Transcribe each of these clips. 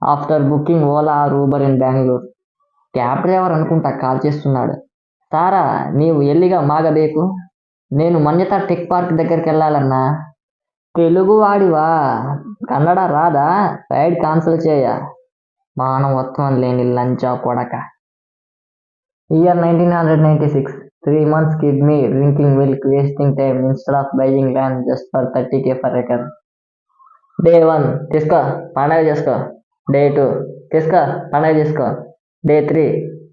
After booking Ola or Uber in Bengaluru. Cab driver అనుకుంటా call చేస్తున్నాడు. సారా, నీవు ఎల్లిగా మాగబేకు. నేను మన్యత టెక్ పార్క్ దగ్గరికి వెళ్ళాలన్నా. తెలుగు వాడివా? కన్నడ రాదా? రైడ్ క్యాన్సిల్ చేయ. మానవత్వం లేని లంచా కొడక. Year 1996. 3 months kid me drinking milk, wasting time instead of buying land just for 30k per acre. Day 1 తీసుకో, పండగ చేసుకో. Day 2 తీసుకో, పండగ చేసుకో. Day 3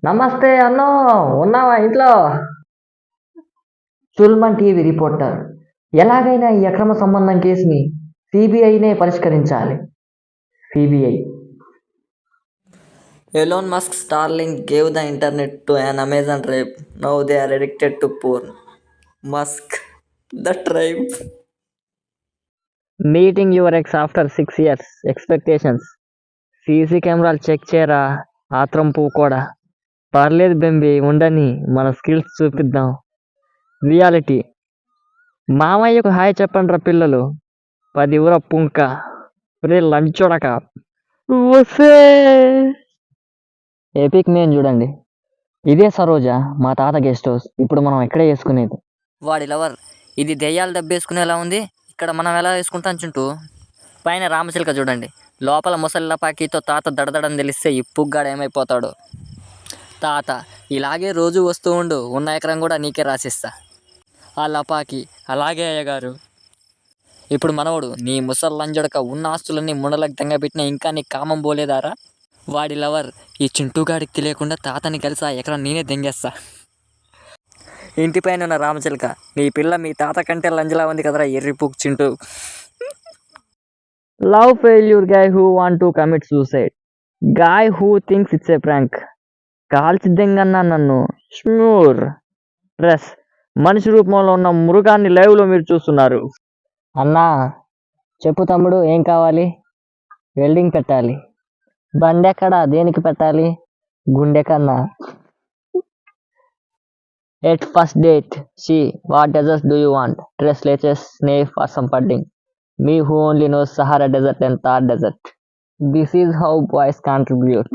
నమస్తే అన్నో, ఉన్నావా ఇంట్లో? సుల్మాన్ టీవీ రిపోర్టర్. ఎలాగైనా ఈ అక్రమ సంబంధం కేసుని సిబిఐనే పరిష్కరించాలి. CBI. Elon Musk's Starlink gave the internet to an Amazon tribe. Now they are addicted to porn. Musk, the tribe. Meeting your ex after 6 years. Expectations. CC కెమెరాలు చెక్ చేయరా, ఆత్రం కూడా. పర్లేదు బెంబి, ఉండని, మన స్కిల్స్ చూపిద్దాం. రియాలిటీ. మామయ్యకు హాయ్ చెప్పండి రా పిల్లలు. 10 ఊర పుంక. రే లంచోడక. వసే. ఎపిక్ మెయిన్ చూడండి. ఇదే సరోజ, మా తాత గెస్ట్ హౌస్. ఇప్పుడు మనం ఎక్కడే వేసుకునేది. వాడి లవర్. ఇది దెయ్యాలు దెబ్బేసుకునేలా ఉంది. ఇక్కడ మనం ఎలా వేసుకుంటాం చుంటూ? పైన రామచిలక చూడండి. లోపల ముసలి పాకితో తాత దడదడని తెలిస్తే ఈ పుగ్గాడు ఏమైపోతాడు. తాత, ఇలాగే రోజు వస్తూ ఉండు, ఉన్న ఎకరం కూడా నీకే రాసిస్తా. ఆ లపాకి, అలాగే అయ్యగారు. ఇప్పుడు మనవడు, నీ ముసలి లంజడక, ఉన్న ఆస్తులన్నీ ముండలకు తెంగబెట్టినా ఇంకా నీ కామం పోలేదారా? వాడి లవర్. ఈ చింటూగాడికి తెలియకుండా తాతని కలిసి ఆ ఎకరం నేనే దెంగేస్తా. ఇంటిపైన ఉన్న రామచిలక, నీ పిల్ల మీ తాత కంటే లంజలా ఉంది కదరా ఎర్రిపుక్ Chintu. Love failure guy who want to commit suicide. Guy who thinks it's a prank. కాల్చిద్దెంగన్నా నన్ను. స్మూర్. ప్రెస్. మనిషి రూపంలో ఉన్న మృగాన్ని లైవ్లో మీరు చూస్తున్నారు. అన్నా చెప్పు తమ్ముడు, ఏం కావాలి? వెల్డింగ్ పెట్టాలి. బండెక్కడా, దేనికి పెట్టాలి? గుండె కన్నా. At first date. She, what desserts do you want? Dress latest, sniff or some pudding? Me who only knows Sahara Desert and Thar Desert. This is how boys contribute.